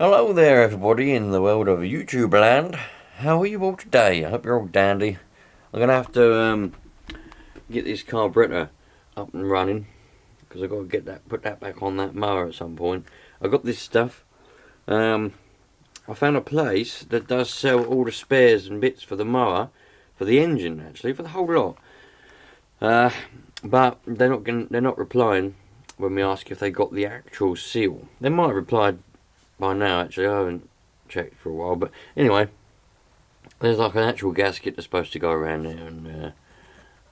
Hello there everybody in the world of YouTube land. How are you all today? I hope you're all dandy. I'm going to have to get this carburetor up and running because I've got to put that back on that mower at some point. I got this stuff. I found a place that does sell all the spares and bits for the mower, for the engine actually, for the whole lot. But they're not replying when we ask if they got the actual seal. They might have replied by now actually, I haven't checked for a while, but anyway, there's like an actual gasket that's supposed to go around there, and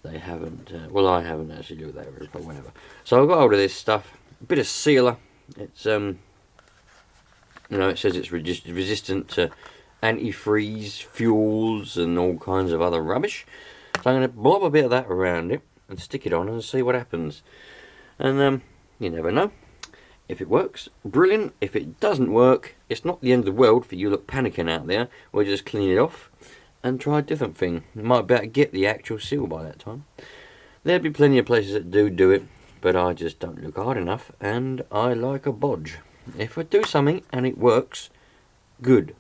they haven't, well I haven't actually looked at that, but whatever. So I got hold of this stuff, a bit of sealer. It's you know, it says it's resistant to antifreeze, fuels and all kinds of other rubbish. So I'm going to blob a bit of that around it and stick it on and see what happens. And you never know. If it works, brilliant. If it doesn't work, it's not the end of the world for you lot panicking out there. We'll just clean it off and try a different thing. You might be able to get the actual seal by that time. There'll be plenty of places that do it, but I just don't look hard enough, and I like a bodge. If I do something and it works, good.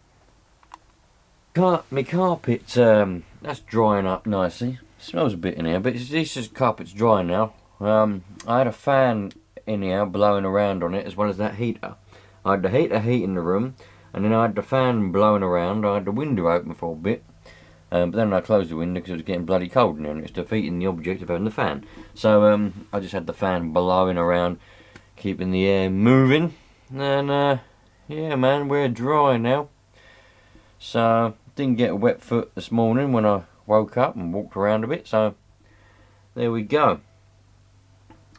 My carpet's that's drying up nicely. Smells a bit in here, but this carpet's dry now. I had a fan in here blowing around on it, as well as that heater. I had the heater heating the room, and then I had the fan blowing around. I had the window open for a bit, but then I closed the window because it was getting bloody cold in there, and it's defeating the object of having the fan. So I just had the fan blowing around, keeping the air moving, and yeah man, we're dry now. So didn't get a wet foot this morning when I woke up and walked around a bit, so there we go.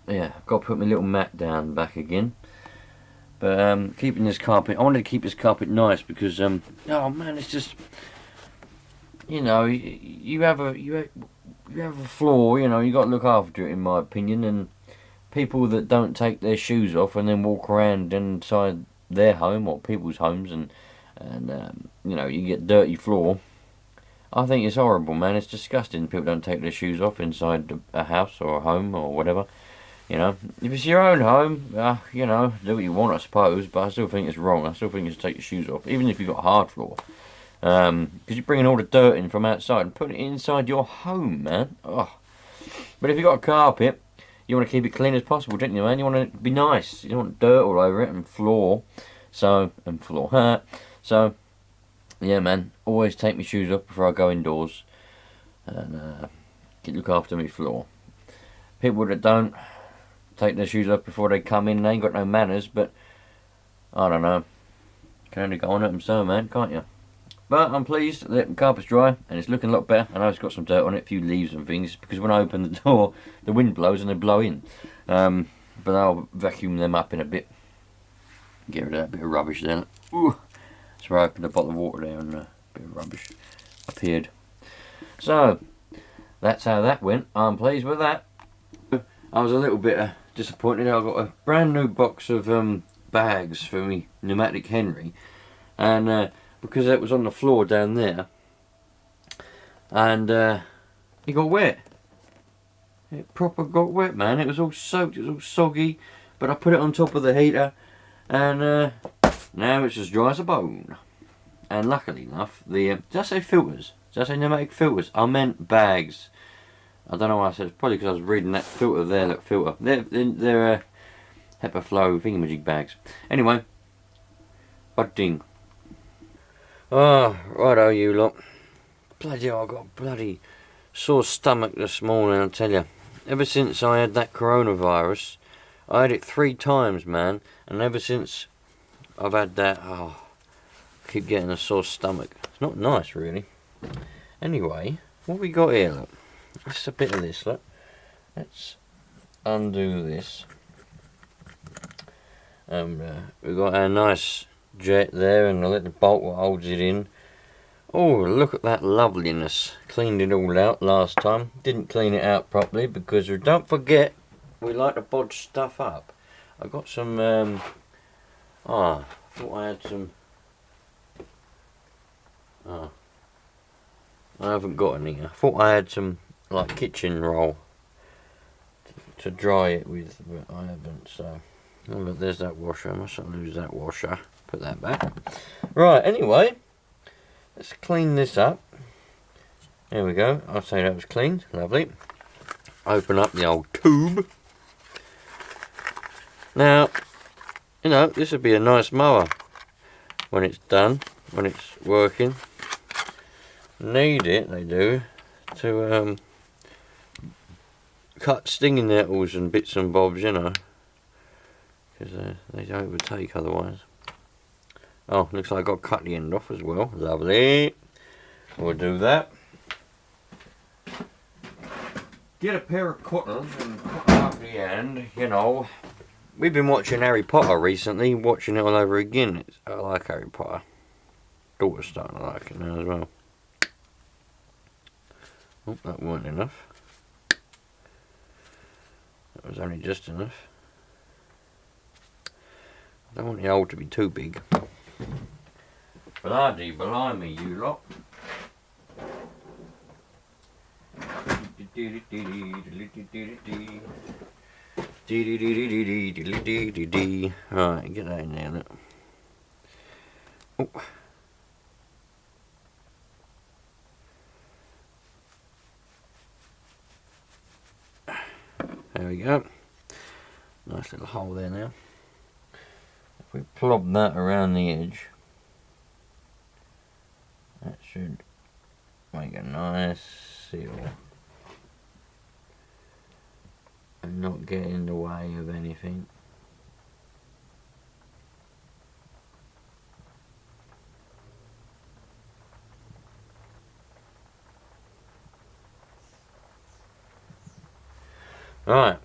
Yeah, I've got to put my little mat down back again. But keeping this carpet, I wanted to keep this carpet nice because oh man, it's just, you know, you have a floor, you know, you got to look after it in my opinion. And people that don't take their shoes off and then walk around inside their home or people's homes, and you know, you get dirty floor. I think it's horrible, man. It's disgusting. People don't take their shoes off inside a house or a home or whatever. You know, if it's your own home, you know, do what you want, I suppose. But I still think it's wrong. I still think you should take your shoes off, even if you've got a hard floor, because you're bringing all the dirt in from outside and putting it inside your home, man. Oh. But if you've got a carpet, you want to keep it clean as possible, don't you, man? You want it to be nice. You don't want dirt all over it and floor. So yeah, man. Always take my shoes off before I go indoors, and look after my floor. People that don't take their shoes off before they come in, they ain't got no manners, but I don't know. Can only go on at them so, man, can't you? But I'm pleased that the carpet's dry and it's looking a lot better. I know it's got some dirt on it, a few leaves and things, because when I open the door, the wind blows and they blow in. But I'll vacuum them up in a bit. Get rid of that bit of rubbish there. Ooh. That's where I opened a bottle of water there and a bit of rubbish appeared. So, that's how that went. I'm pleased with that. I was a little bit disappointed. I got a brand new box of bags for me pneumatic Henry, and because it was on the floor down there, and it got wet. It proper got wet, man. It was all soaked, it was all soggy, but I put it on top of the heater, and now it's as dry as a bone. And luckily enough, did I say filters? Did I say pneumatic filters? I meant bags. I don't know why I said. It's probably because I was reading that filter there. Look, filter. They're HEPA flow thingamajig bags. Anyway, budding. Oh, righto, you lot. Bloody hell, I got a bloody sore stomach this morning, I'll tell you. Ever since I had that coronavirus, I had it 3 times, man. And ever since I've had that, I keep getting a sore stomach. It's not nice, really. Anyway, what we got here, look. Just a bit of this, look. Let's undo this. We've got our nice jet there and a little bolt that holds it in. Oh, look at that loveliness. Cleaned it all out last time. Didn't clean it out properly because don't forget, we like to bodge stuff up. I got some, I thought I had some, I haven't got any. I thought I had some like kitchen roll to dry it with, but I haven't. So, oh, but there's that washer. I mustn't lose that washer. Put that back. Right, anyway, let's clean this up. There we go. I'll say that was cleaned. Lovely. Open up the old tube. Now, you know, this would be a nice mower when it's done, when it's working. Need it, they do, to cut stinging nettles and bits and bobs, you know, because they don't overtake otherwise. Oh, looks like I got to cut the end off as well. Lovely. We'll do that. Get a pair of cutters and cut off the end, you know. We've been watching Harry Potter recently, watching it all over again. I like Harry Potter. Daughter's starting to like it now as well. Oh, that weren't enough. That was only just enough. I don't want the hole to be too big. Bloody blimey, you lot. Right, get that in there. Look. Oh. There we go. Nice little hole there now. If we plop that around the edge, that should make a nice seal and not get in the way of anything. Right.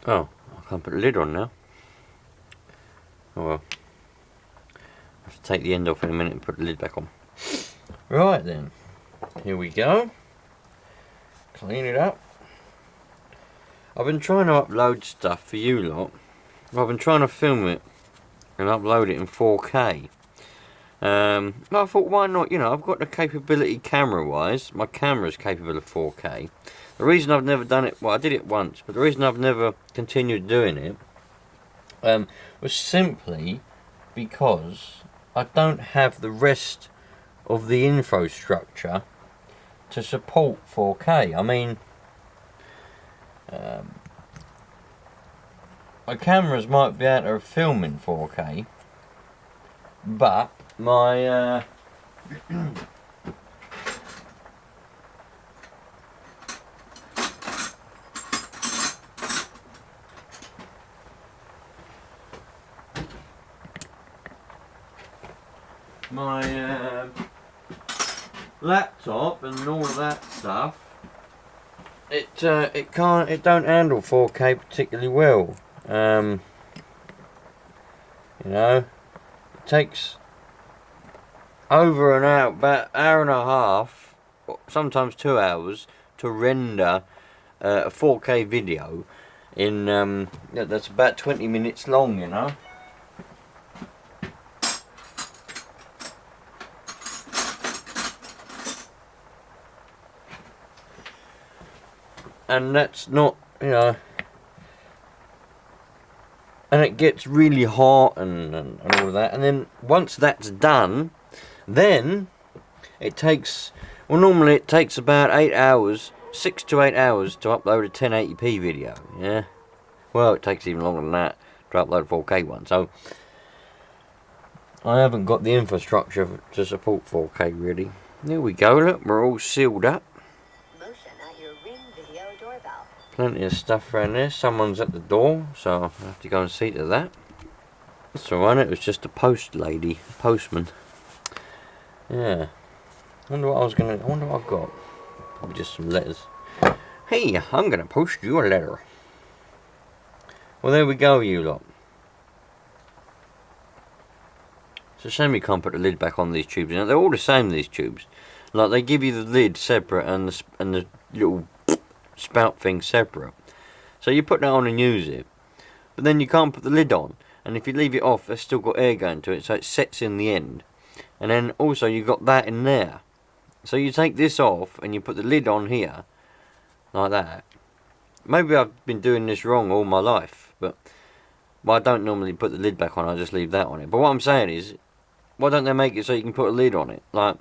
Oh, I can't put the lid on now. Oh well. I have to take the end off in a minute and put the lid back on. Right then. Here we go. Clean it up. I've been trying to upload stuff for you lot. I've been trying to film it and upload it in 4K. I thought, why not? You know, I've got the capability camera-wise. My camera's capable of 4K. The reason I've never done it, well, I did it once, but the reason I've never continued doing it was simply because I don't have the rest of the infrastructure to support 4K. I mean, my cameras might be able to film in 4K, but my laptop and all of that stuff, it don't handle 4K particularly well. You know, it takes over an hour, about an hour and a half, sometimes 2 hours, to render a 4K video in that's about 20 minutes long, you know. And that's not, you know, and it gets really hot and all of that, and then once that's done, then it takes, well, normally it takes about 8 hours, 6 to 8 hours to upload a 1080p video, yeah. Well, it takes even longer than that to upload a 4K one, so I haven't got the infrastructure to support 4K really. There we go, look, we're all sealed up. Plenty of stuff around there. Someone's at the door, so I have to go and see to that. That's alright, it was just a postman. Yeah. I wonder what I've got. Probably just some letters. Hey, I'm gonna post you a letter. Well, there we go, you lot. It's a shame we can't put the lid back on these tubes. You know, they're all the same, these tubes. Like, they give you the lid separate and the little spout thing separate, so you put that on and use it, but then you can't put the lid on, and if you leave it off, it's still got air going to it, so it sets in the end. And then also you got that in there, so you take this off and you put the lid on here like that. Maybe I've been doing this wrong all my life, but Well, I don't normally put the lid back on, I just leave that on it. But what I'm saying is, why don't they make it so you can put a lid on it? Like,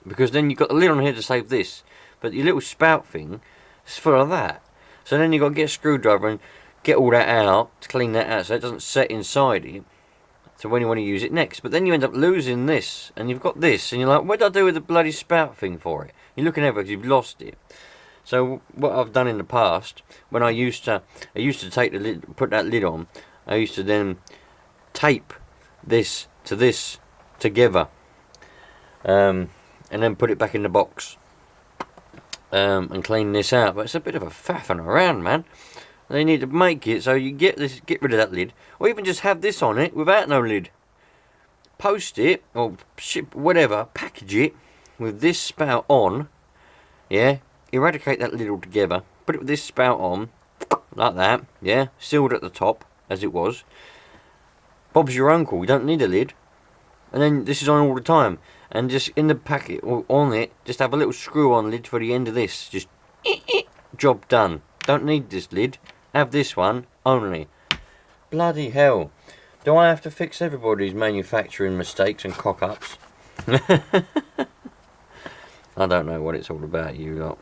because then you've got the lid on here to save this, but your little spout thing is full of that. So then you've got to get a screwdriver and get all that out, to clean that out so it doesn't set inside it. So when you want to use it next. But then you end up losing this, and you've got this, and you're like, what did I do with the bloody spout thing for it? You're looking everywhere because you've lost it. So what I've done in the past, when I used to take the lid, put that lid on, I used to then tape this to this together, and then put it back in the box, and clean this out. But it's a bit of a faffing around, man. They need to make it so you get rid of that lid, or even just have this on it without no lid. Post it, or ship, whatever, package it with this spout on, yeah, eradicate that lid altogether, put it with this spout on, like that, yeah, sealed at the top, as it was. Bob's your uncle, you don't need a lid. And then this is on all the time, and just in the packet, or on it, just have a little screw on lid for the end of this, just, job done. Don't need this lid. Have this one only. Bloody hell. Do I have to fix everybody's manufacturing mistakes and cock-ups? I don't know what it's all about, you lot.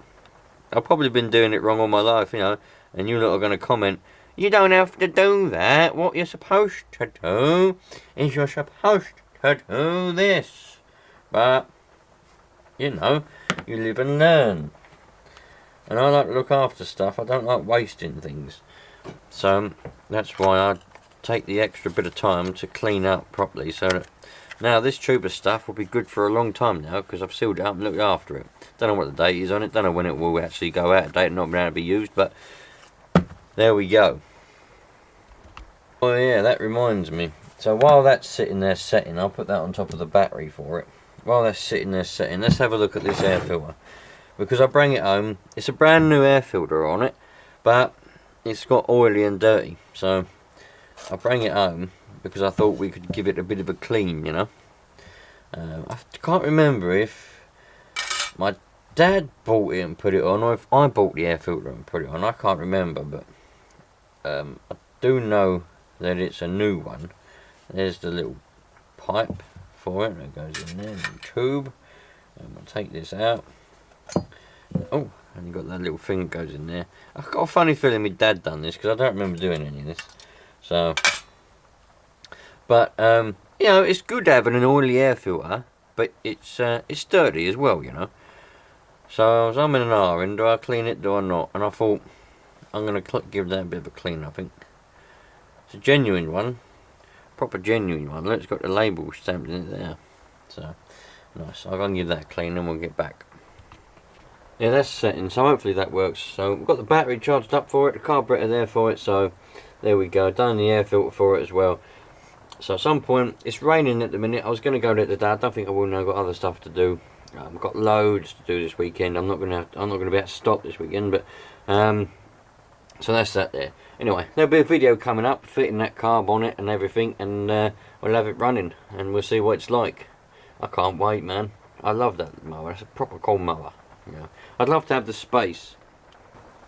I've probably been doing it wrong all my life, you know, and you lot are going to comment, you don't have to do that. What you're supposed to do is you're supposed to do this. But, you know, you live and learn. And I like to look after stuff. I don't like wasting things. So that's why I take the extra bit of time to clean up properly. So that now this tube of stuff will be good for a long time now, because I've sealed it up and looked after it. Don't know what the date is on it. Don't know when it will actually go out of date and not be able to be used. But there we go. Oh yeah, that reminds me. So while that's sitting there setting, I'll put that on top of the battery for it. While that's sitting there setting, let's have a look at this air filter. Because I bring it home, it's a brand new air filter on it, but it's got oily and dirty. So I bring it home because I thought we could give it a bit of a clean, you know. I can't remember if my dad bought it and put it on, or if I bought the air filter and put it on. I can't remember, but I do know that it's a new one. There's the little pipe for it that goes in there, the tube. I'll take this out. Oh, and you've got that little thing that goes in there. I've got a funny feeling my dad done this, because I don't remember doing any of this. So, but you know, it's good having an oily air filter, but it's sturdy as well, you know. So I was umming and ahhing, do I clean it, do I not? And I thought I'm gonna give that a bit of a clean. I think it's a genuine one, proper genuine one. Look, it's got the label stamped in it there. So nice. I'm gonna give that a clean, and we'll get back. Yeah, that's setting, so hopefully that works. So we've got the battery charged up for it, the carburetor there for it, so there we go. Done the air filter for it as well. So at some point, it's raining at the minute. I was going to go there today. I don't think I will now. I've got other stuff to do. I've got loads to do this weekend. I'm not going to be able to stop this weekend, but so that's that there. Anyway, there'll be a video coming up fitting that carb on it and everything, and we'll have it running and we'll see what it's like. I can't wait, man. I love that mower. It's a proper cool mower. Yeah. I'd love to have the space.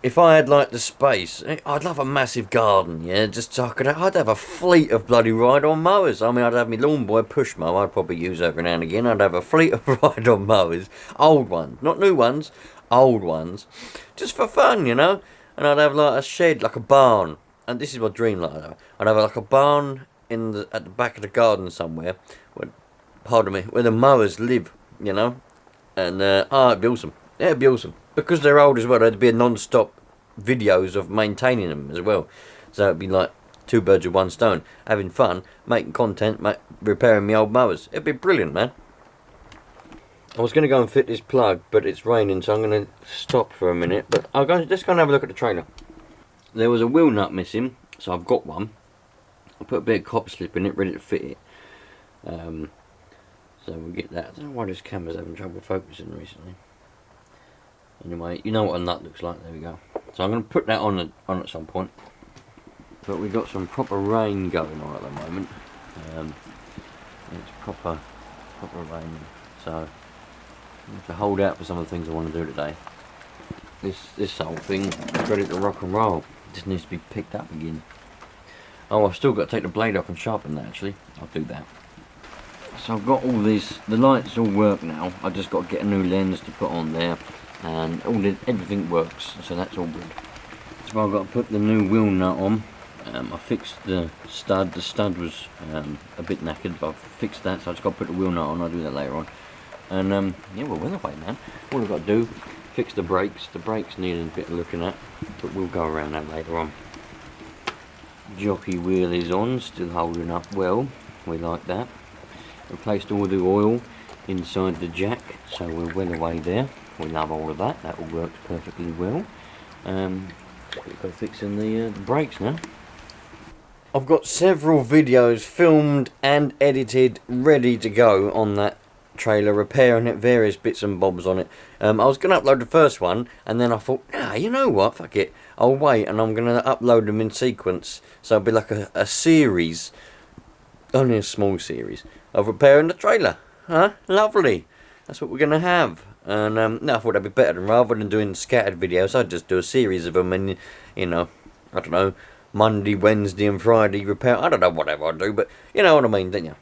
If I had like the space, I'd love a massive garden, yeah, just so I'd have a fleet of bloody ride-on mowers. I mean, I'd have my lawn boy push mower I'd probably use every now and again. I'd have a fleet of ride-on mowers, old ones, not new ones, old ones, just for fun, you know. And I'd have like a shed, like a barn, and this is my dream, like I'd have like a barn at the back of the garden somewhere, where the mowers live, you know, and it'd be awesome. Yeah, it'd be awesome. Because they're old as well, there'd be a non-stop videos of maintaining them as well. So it'd be like two birds with one stone. Having fun, making content, repairing my old mowers. It'd be brilliant, man. I was going to go and fit this plug, but it's raining, so I'm going to stop for a minute. But let's go and have a look at the trailer. There was a wheel nut missing, so I've got one. I put a bit of cop slip in it, ready to fit it. So we'll get that. I don't know why this camera's having trouble focusing recently. Anyway, you know what a nut looks like. There we go. So I'm going to put that on at some point. But we've got some proper rain going on at the moment. It's proper rain. So I have to hold out for some of the things I want to do today. This whole thing is ready to rock and roll. It just needs to be picked up again. Oh, I've still got to take the blade off and sharpen that actually. I'll do that. So I've got all these, the lights all work now. I've just got to get a new lens to put on there, and everything works, so that's all good. So I've got to put the new wheel nut on. I fixed the stud was a bit knackered, but I've fixed that, so I've just got to put the wheel nut on. I'll do that later on. And yeah, we're well away, man. All I've got to do, fix the brakes need a bit of looking at, but we'll go around that later on. Jockey wheel is on, still holding up well, we like that. Replaced all the oil inside the jack, so we're well away there. We love all of that, that all works perfectly well. We've got fixing the brakes now. I've got several videos filmed and edited ready to go on that trailer, repairing it, various bits and bobs on it. I was going to upload the first one, and then I thought, nah, you know what, fuck it, I'll wait, and I'm going to upload them in sequence, so it'll be like a series, only a small series, of repairing the trailer. Huh? Lovely. That's what we're going to have. And no, I thought that'd be better than, rather than doing scattered videos, I'd just do a series of them, and, you know, I don't know, Monday, Wednesday and Friday repair, I don't know, whatever I do, but you know what I mean, don't you?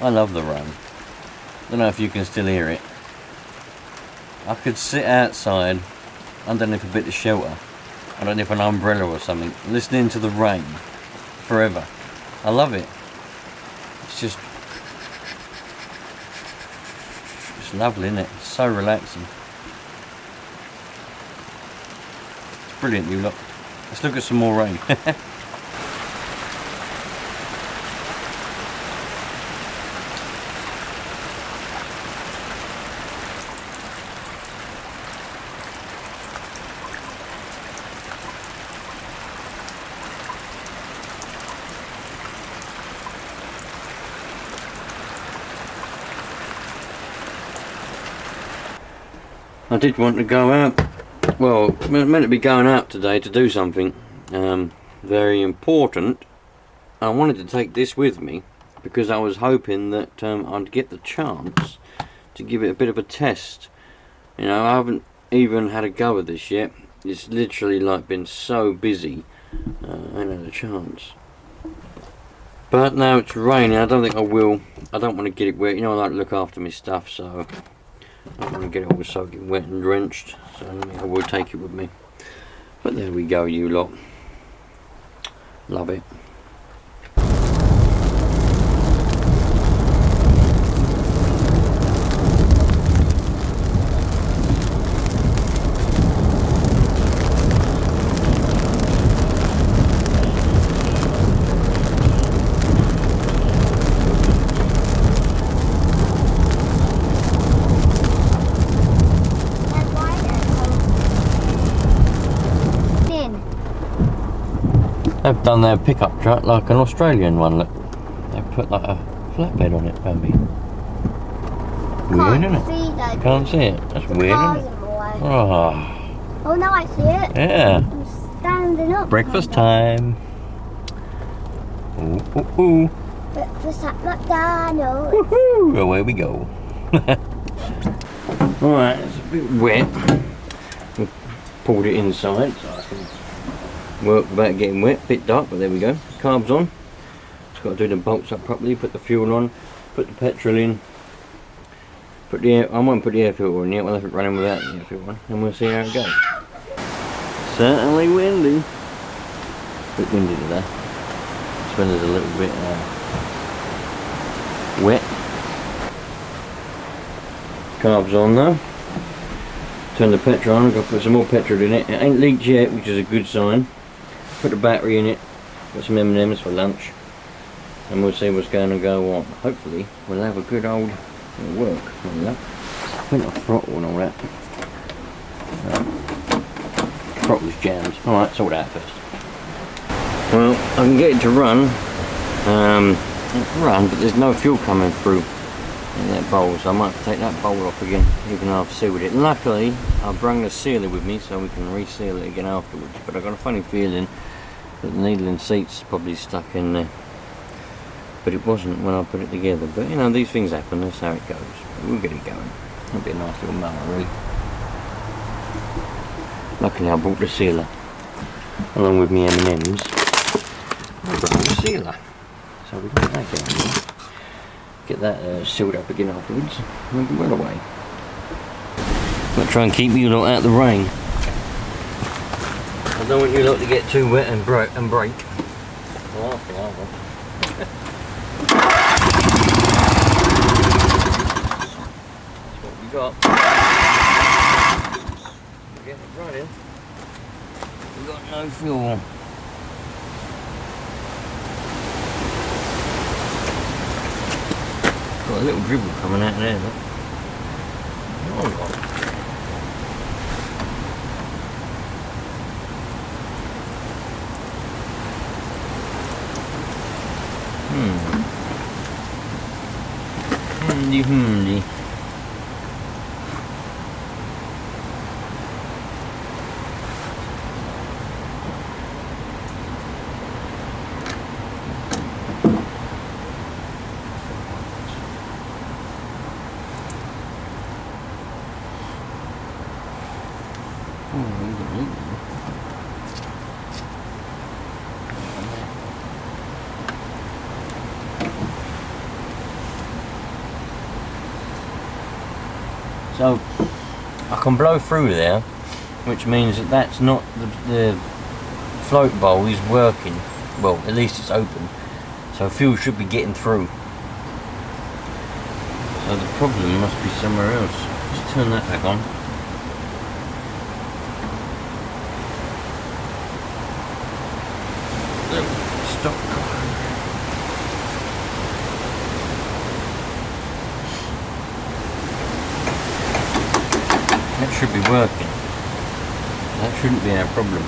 I love the rain. Don't know if you can still hear it. I could sit outside underneath a bit of shelter, underneath an umbrella or something, listening to the rain forever. I love it. It's lovely, isn't it? It's so relaxing. It's brilliant, you lot. Let's look at some more rain. I did want to go out, well, I was meant to be going out today to do something very important. I wanted to take this with me because I was hoping that I'd get the chance to give it a bit of a test. You know, I haven't even had a go at this yet. It's literally like been so busy, I haven't had a chance. But now it's raining, I don't think I will. I don't want to get it wet, you know, I like to look after my stuff, so I don't want to get it all soaking wet and drenched, so I will take it with me. But there we go, you lot. Love it. They've done their pickup truck like an Australian one, look. They've put like a flatbed on it, Bambi. Weird, isn't it? Can't see it. That's weird, isn't it? Oh, now I see it. Yeah. I'm standing up. Breakfast time. Ooh, ooh, ooh. Breakfast at McDonald's. Woohoo! Away we go. Alright, it's a bit wet. We've pulled it inside so I can work without getting wet. Bit dark, but there we go. Carbs on. Just got to do the bolts up properly, put the fuel on, put the petrol in, put the air, I won't put the air filter in yet, we'll have it running without the air filter on, and we'll see how it goes. Certainly windy. Bit windy today. This weather's a little bit wet. Carbs on though. turn the petrol on. I've got to put some more petrol in it. It ain't leaked yet, which is a good sign. Put the battery in it. Got some M&Ms for lunch. And we'll see what's going to go on. Hopefully, we'll have a good old work on that. Went off throttle and all that. Throttle's jammed. Alright, sort that first. Well, I can get it to run. But there's no fuel coming through in that bowl, so I might take that bowl off again, even though I've sealed it. Luckily, I've brought the sealer with me so we can reseal it again afterwards, but I've got a funny feeling that the needle and seat's probably stuck in there. But it wasn't when I put it together. But you know, these things happen, that's how it goes. We'll get it going. It'll be a nice little mower, really. Luckily I brought the sealer along with me M&Ms. I brought the sealer. So we can get that going. Get that sealed up again afterwards. We'll be well away. I'll try and keep you lot out of the rain. I don't want you lot to get too wet and break. Well, that's what we got. We're getting it running. We've got no fuel. Got a little dribble coming out there, look. Oh. Handy. So I can blow through there, which means that that's not the float bowl is working. Well, at least it's open, so fuel should be getting through. So the problem must be somewhere else. Let's turn that back on. Stop. That should be working. That shouldn't be our problem.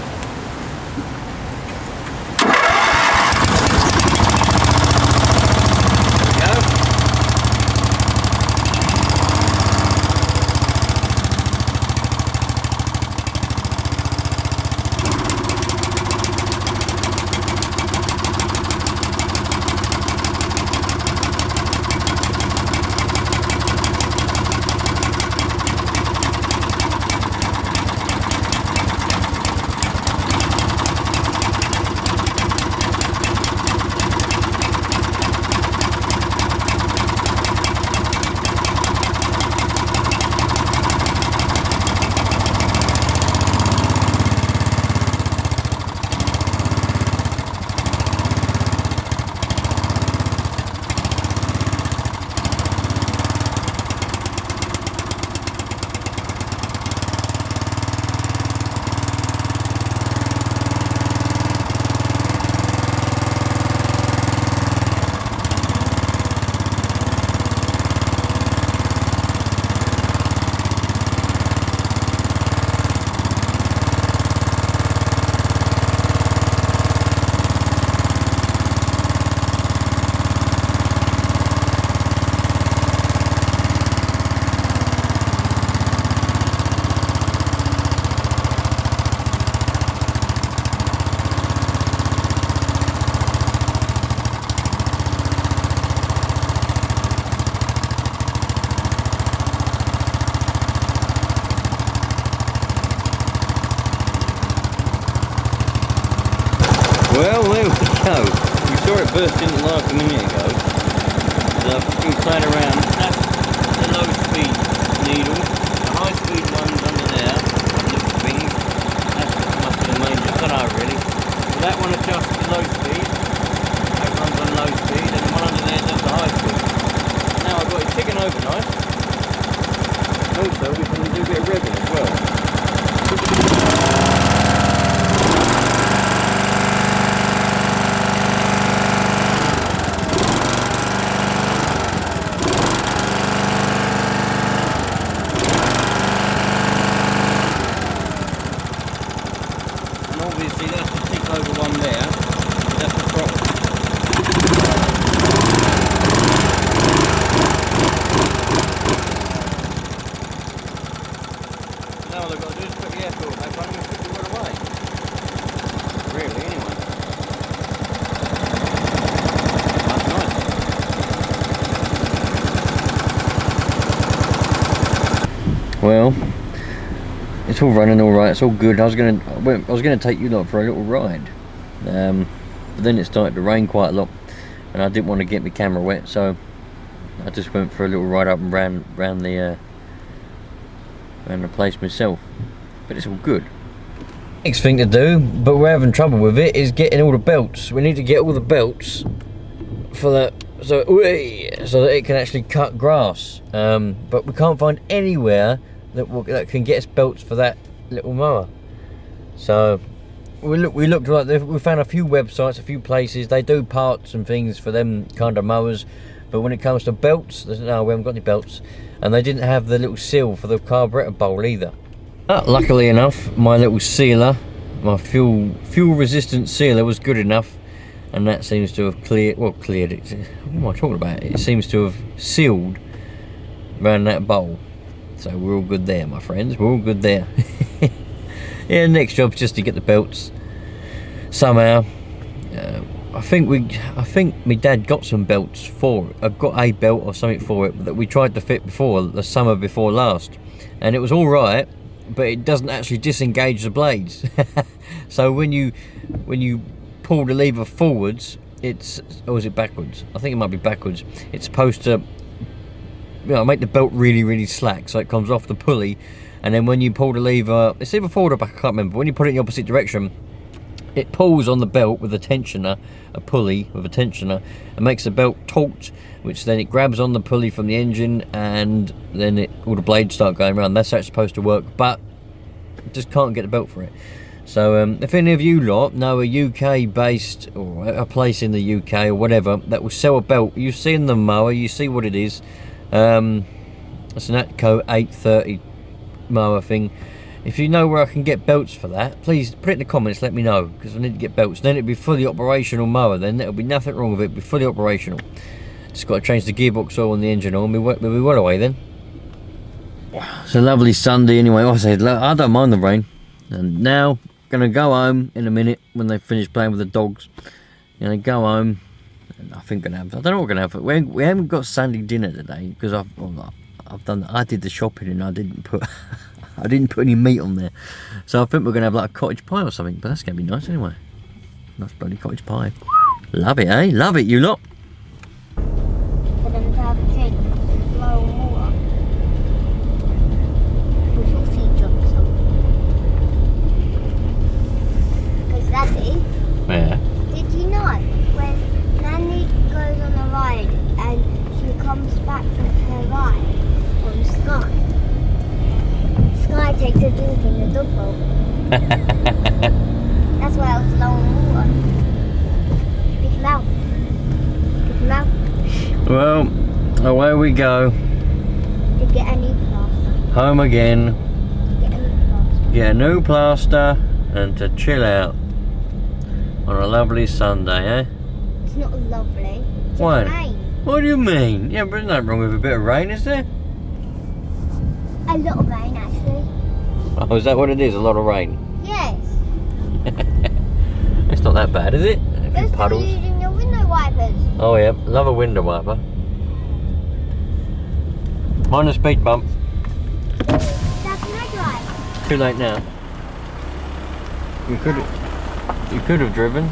Well, there we go. We saw it burst into life a minute ago. So I've been playing around. That's the low speed needle. The high speed one's under there. That little thing. That's must be the main. I don't know really. So that one adjusts the low speed. That one's on low speed, and the one under there does the high speed. Now I've got it ticking over nice. Also, we can do a bit of revving as well. And obviously that's the tick over one there. That's the throttle. Now all I've got to do is put the air filter back on and put the wood away. Really, anyway. That's nice. Well, it's all running all right. It's all good. I was gonna take you lot for a little ride, but then it started to rain quite a lot, and I didn't want to get my camera wet, so I just went for a little ride up and ran the place myself. But it's all good. Next thing to do, but we're having trouble with it, is getting all the belts. We need to get all the belts for that, so that it can actually cut grass. But we can't find anywhere that can get us belts for that little mower. So we looked like we found a few websites, a few places. They do parts and things for them kind of mowers, but when it comes to belts, no, we haven't got any belts. And they didn't have the little seal for the carburetor bowl either. Luckily enough, my little sealer, my fuel resistant sealer, was good enough, and that seems to have cleared it. What am I talking about? It seems to have sealed around that bowl. So we're all good there, my friends. We're all good there. Yeah, next job's just to get the belts somehow. I think my dad got some belts for it. I've got a belt or something for it that we tried to fit before, the summer before last, and it was all right, but it doesn't actually disengage the blades. So when you pull the lever forwards, or is it backwards? I think it might be backwards. It's supposed to, make the belt really slack, so it comes off the pulley, and then when you pull the lever, it's either forward or back, I can't remember. When you put it in the opposite direction, it pulls on the belt with a tensioner, a pulley with a tensioner, and makes the belt taut, which then it grabs on the pulley from the engine, and then all the blades start going around. That's how it's supposed to work, but just can't get the belt for it. So if any of you lot know a UK based, or a place in the UK or whatever, that will sell a belt, you've seen the mower, you see what it is. It's an ATCO 830 mower thing. If you know where I can get belts for that, please put it in the comments, let me know, because I need to get belts. Then it'll be fully operational mower, then there'll be nothing wrong with it, it'll be fully operational. Just got to change the gearbox oil and the engine oil, and we'll be well away then. It's a lovely Sunday anyway. I said, I don't mind the rain. And now, gonna go home in a minute when they finish playing with the dogs. Go home, and I think I don't know what we're gonna have. We haven't got Sunday dinner today, because I did the shopping and I didn't put any meat on there. So I think we're gonna have like a cottage pie or something, but that's gonna be nice anyway. Nice bloody cottage pie. Love it, eh? Love it, you lot. For them to have a drink, blow water. We shall see Johnson. Because Daddy, Yeah. did you know when Nanny goes on a ride and she comes back from her ride on Sky? Sky takes a drink in the dog bowl. That's why I was low on water. Big mouth. Big mouth. Well, away we go. To get a new plaster. Home again. To get a new plaster. Get a new plaster and to chill out on a lovely Sunday, eh? It's not lovely. It's Why? rain. What do you mean? Yeah, but there's nothing wrong with a bit of rain, is there? A lot of rain, actually. Oh, is that what it is? A lot of rain? Yes. It's not that bad, is it? A few You're still puddles. using your window wipers. Oh yeah, love a window wiper. Mind the speed bump. Dad, can I drive? Too late now. You could have driven.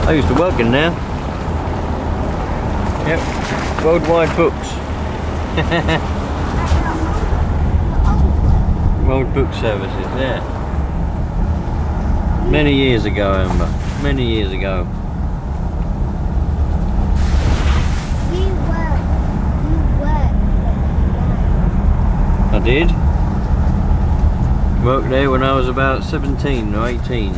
I used to work in there. Yep, Worldwide Books. World Book Services, yeah. Many years ago, Amber. Many years ago. You worked I did. Worked there when I was about 17 or 18.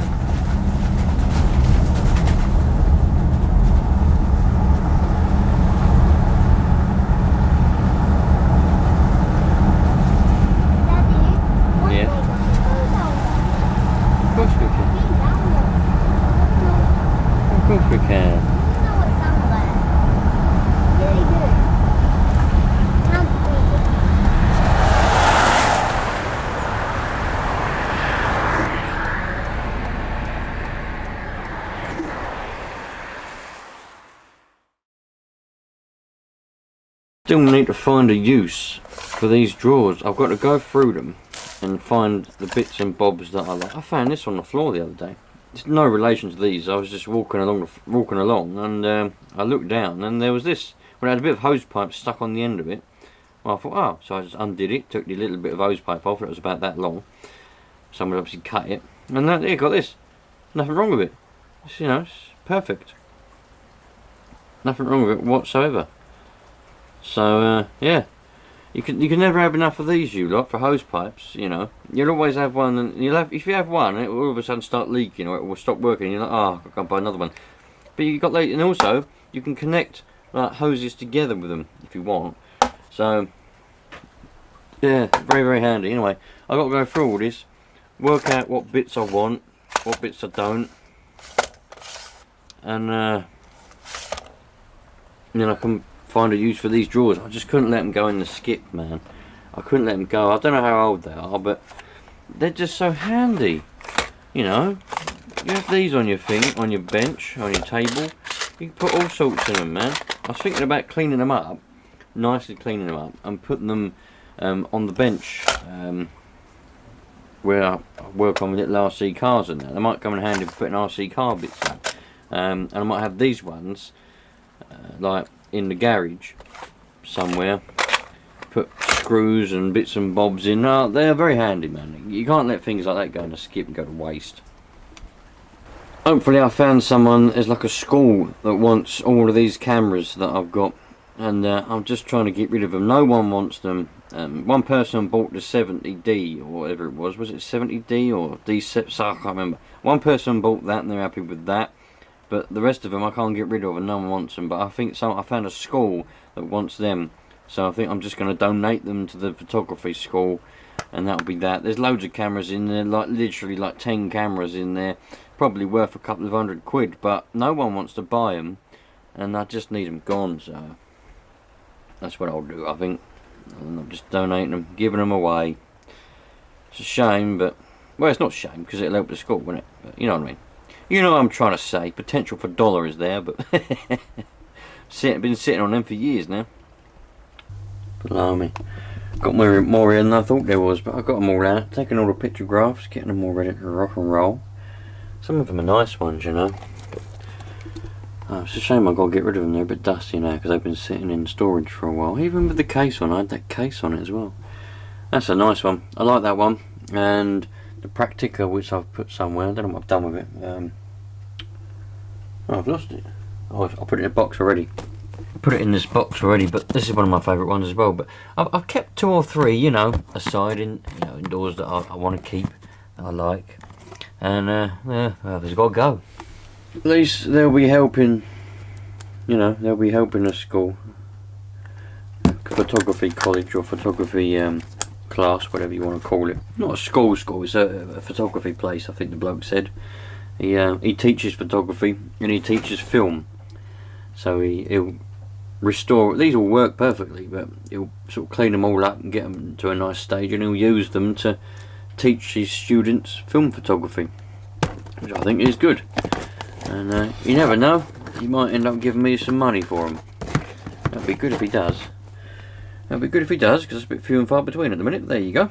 Of course we can. Still need to find a use for these drawers. I've got to go through them and find the bits and bobs that I like. I found this on the floor the other day. It's no relation to these. I was just walking along, and I looked down, and there was this. Well, it had a bit of hose pipe stuck on the end of it. Well, I thought, oh, so I just undid it, took the little bit of hose pipe off. It was about that long. Someone obviously cut it, and there you got this. Nothing wrong with it. It's, you know, it's perfect. Nothing wrong with it whatsoever. So yeah. You can never have enough of these, you lot, for hose pipes. You know, you'll always have one, and if you have one, it will all of a sudden start leaking, or it will stop working. And you're like, oh, I've got to buy another one. But you got, and also you can connect like hoses together with them if you want. So yeah, very very handy. Anyway, I've got to go through all this, work out what bits I want, what bits I don't, and then I can find a use for these drawers. I just couldn't let them go in the skip, man. I couldn't let them go. I don't know how old they are, but they're just so handy. You know, you have these on your thing, on your bench, on your table. You can put all sorts in them, man. I was thinking about cleaning them up, nicely cleaning them up, and putting them on the bench where I work on with little RC cars and that. They might come in handy for putting RC car bits in. And I might have these ones like in the garage somewhere, put screws and bits and bobs in. Oh, they're very handy, man. You can't let things like that go in a skip and go to waste. Hopefully I found someone, there's like a school that wants all of these cameras that I've got, and I'm just trying to get rid of them. No one wants them. One person bought the 70D or whatever it was it 70D or D7? I can't remember. One person bought that and they're happy with that. But the rest of them I can't get rid of, and no one wants them. But I think I found a school that wants them, so I think I'm just going to donate them to the photography school, and that'll be that. There's loads of cameras in there, like literally like 10 cameras in there, probably worth a couple of £100, but no one wants to buy them, and I just need them gone. So that's what I'll do, I think. And I'm just donating them, giving them away. It's a shame, but well, it's not a shame because it'll help the school, won't it? But you know what I mean. You know what I'm trying to say. Potential for dollar is there, but been sitting on them for years now. Blimey. Got more here than I thought there was, but I got them all out. Taking all the pictographs, getting them all ready to rock and roll. Some of them are nice ones, you know. Oh, it's a shame I've got to get rid of them. They're a bit dusty now because they've been sitting in storage for a while. Even with the case on, I had that case on it as well. That's a nice one. I like that one. And the Practica, which I've put somewhere. I don't know what I've done with it. Oh, I've lost it. Oh, I put it in a box already. I put it in this box already, but this is one of my favourite ones as well. But I've kept 2 or 3, you know, aside indoors that I want to keep, that I like. And yeah, well, there's got to go. At least they'll be helping, you know, they'll be helping a school, photography college or photography class, whatever you want to call it. Not a school, it's a photography place, I think the bloke said. He teaches photography and he teaches film, so he'll restore. These will work perfectly, but he'll sort of clean them all up and get them to a nice stage, and he'll use them to teach his students film photography, which I think is good. And you never know, he might end up giving me some money for them. That'd be good if he does. That'd be good if he does, because it's a bit few and far between at the minute. There you go.